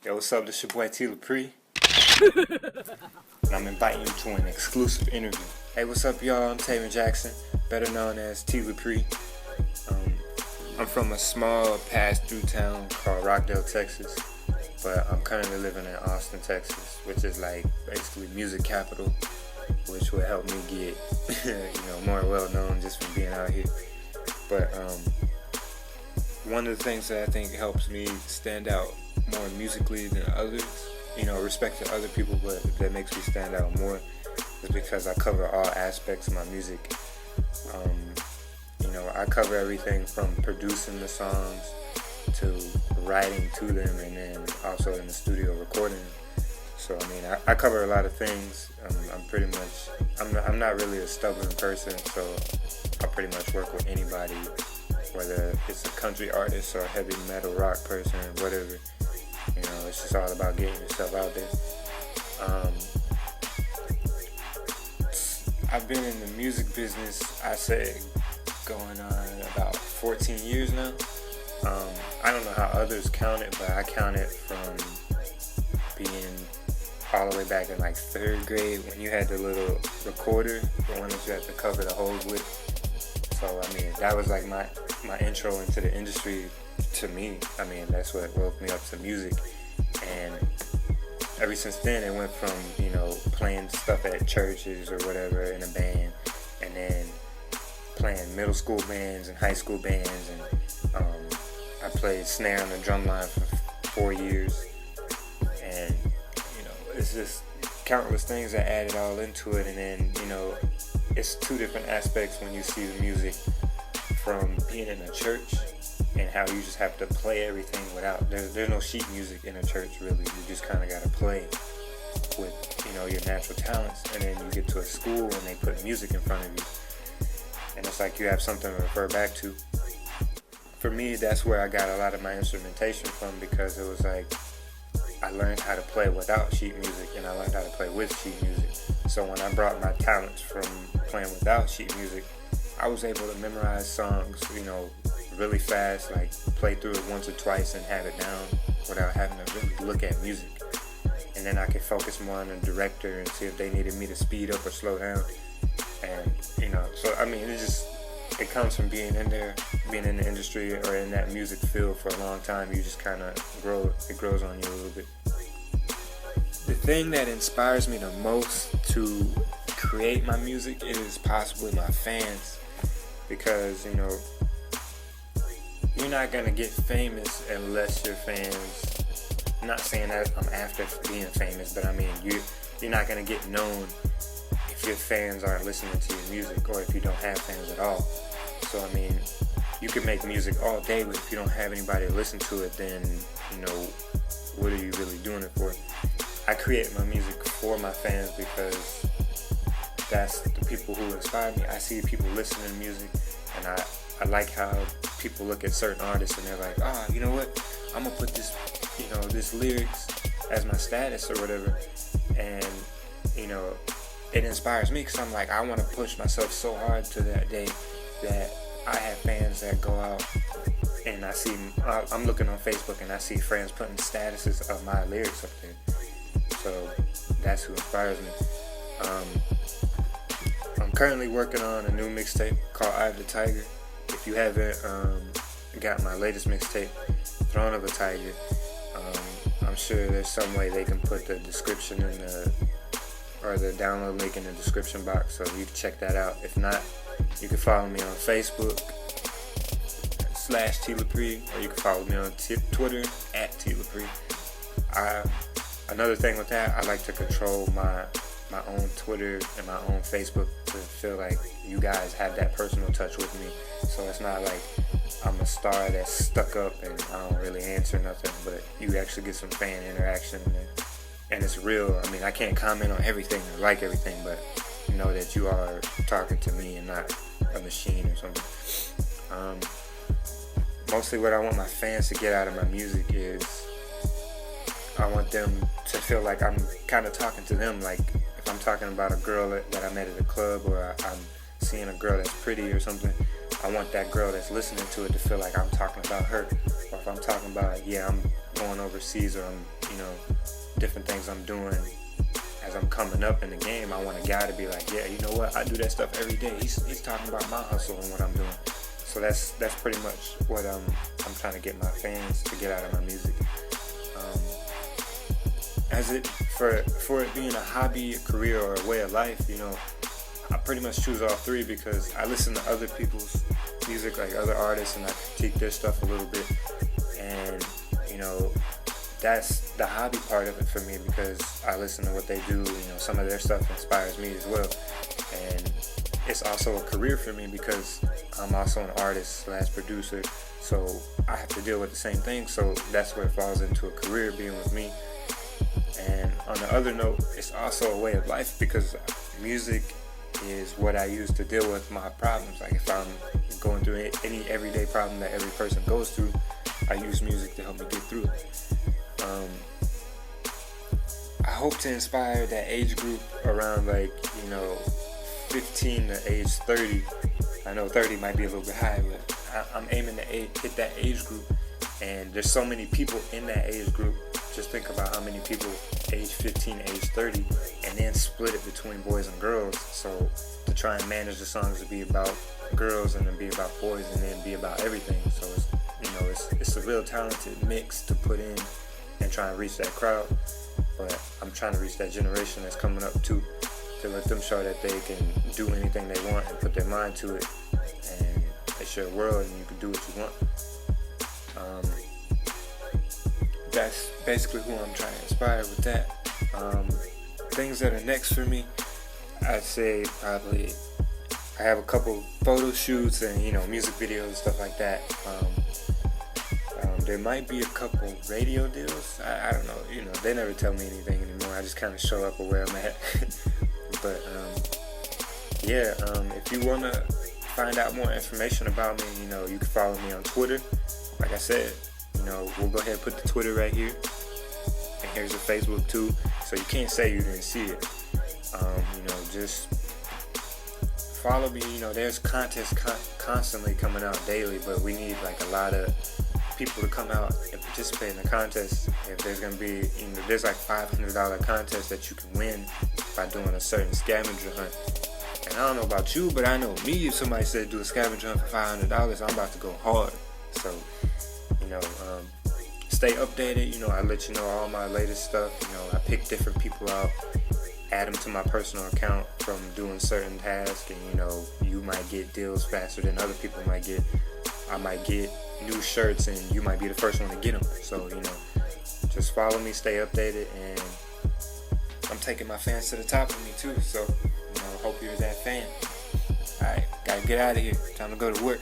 Yo, what's up? This your boy Prix, and I'm inviting you to an exclusive interview. Hey, what's up, y'all? I'm Taylor Jackson, better known as Prix. I'm from a small pass-through town called Rockdale, Texas, but I'm currently living in Austin, Texas, which is like basically music capital, which will help me get more well-known just from being out here. But one of the things that I think helps me stand out more musically than others, respect to other people, but that makes me stand out more, is because I cover all aspects of my music. I cover everything from producing the songs to writing to them, and then also in the studio recording. So I cover a lot of things. I'm not really a stubborn person, so I pretty much work with anybody, whether it's a country artist or a heavy metal rock person, whatever. It's just all about getting yourself out there. I've been in the music business, I say, going on about 14 years now. I don't know how others count it, but I count it from being all the way back in like 3rd grade when you had the little recorder, the one that you had to cover the holes with. So that was like my intro into the industry. To me, that's what woke me up to music, and ever since then it went from playing stuff at churches or whatever in a band, and then playing middle school bands and high school bands, and I played snare on the drum line for 4 years, and it's just countless things that added all into it. And then it's two different aspects when you see the music from being in a church and how you just have to play everything without, there's no sheet music in a church really. You just kind of got to play with your natural talents, and then you get to a school and they put music in front of you, and it's like you have something to refer back to. For me, that's where I got a lot of my instrumentation from, because it was like I learned how to play without sheet music, and I learned how to play with sheet music. So when I brought my talents from playing without sheet music, I was able to memorize songs, really fast, like play through it once or twice and have it down without having to really look at music. And then I could focus more on the director and see if they needed me to speed up or slow down. And so it comes from being in the industry or in that music field for a long time. You just kind of it grows on you a little bit. The thing that inspires me the most to create my music is possibly my fans, because you're not gonna get famous unless your fans, I'm not saying that I'm after being famous, but you're not gonna get known if your fans aren't listening to your music, or if you don't have fans at all. So you can make music all day, but if you don't have anybody to listen to it, then what are you really doing it for? I create my music for my fans because that's the people who inspire me. I see people listening to music, and I like how people look at certain artists and they're like, you know what, I'm gonna put this this lyrics as my status or whatever, and it inspires me, because I'm like, I want to push myself so hard to that day that I have fans that go out and I'm looking on Facebook and I see friends putting statuses of my lyrics up there. So that's who inspires me. I'm currently working on a new mixtape called Eye of the Tiger. If you haven't got my latest mixtape, Throne of a Tiger, I'm sure there's some way they can put the description or the download link in the description box, so you can check that out. If not, you can follow me on Facebook /TLaPrix, or you can follow me on Twitter @TLaPrix. Another thing with that, I like to control my own Twitter and my own Facebook to feel like you guys have that personal touch with me. So it's not like I'm a star that's stuck up and I don't really answer nothing, but you actually get some fan interaction and it's real. I can't comment on everything or like everything, but know that you are talking to me and not a machine or something. Mostly what I want my fans to get out of my music is I want them to feel like I'm kind of talking to them. Like if I'm talking about a girl that I met at a club, or I'm seeing a girl that's pretty or something, I want that girl that's listening to it to feel like I'm talking about her. Or if I'm talking about, I'm going overseas, or I'm, different things I'm doing as I'm coming up in the game, I want a guy to be like, yeah, you know what, I do that stuff every day. He's talking about my hustle and what I'm doing. So that's pretty much what I'm trying to get my fans to get out of my music. For it being a hobby, a career, or a way of life, I pretty much choose all three because I listen to other people's music, like other artists, and I critique their stuff a little bit. And that's the hobby part of it for me, because I listen to what they do. Some of their stuff inspires me as well. And it's also a career for me because I'm also an artist / producer, so I have to deal with the same thing. So that's where it falls into a career, being with me. And on the other note, it's also a way of life, because music is what I use to deal with my problems. Like if I'm going through any everyday problem that every person goes through, I use music to help me get through it. I hope to inspire that age group around 15 to age 30. I know 30 might be a little bit high, but I'm aiming to hit that age group. And there's so many people in that age group. Just think about how many people age 15, age 30, and then split it between boys and girls. So to try and manage the songs to be about girls and then be about boys and then be about everything. So it's a real talented mix to put in and try and reach that crowd. But I'm trying to reach that generation that's coming up too, to let them show that they can do anything they want and put their mind to it. And it's your world and you can do what you want. That's basically who I'm trying to inspire with that. Things that are next for me, I'd say probably I have a couple photo shoots and music videos and stuff like that. There might be a couple radio deals. I don't know. They never tell me anything anymore. I just kind of show up where I'm at. But if you want to find out more information about me, you can follow me on Twitter. Like I said, we'll go ahead and put the Twitter right here. And here's the Facebook too. So you can't say you didn't see it. Just follow me. There's contests constantly coming out daily, but we need a lot of people to come out and participate in the contest. If there's going to be, there's $500 contest that you can win by doing a certain scavenger hunt. And I don't know about you, but I know me, if somebody said do a scavenger hunt for $500, I'm about to go hard. So, stay updated. I let you know all my latest stuff. I pick different people out, add them to my personal account from doing certain tasks, and you might get deals faster than other people might get. I might get new shirts and you might be the first one to get them. So, just follow me, stay updated, and I'm taking my fans to the top of me too. So, hope you're that fan. Alright, gotta get out of here. Time to go to work.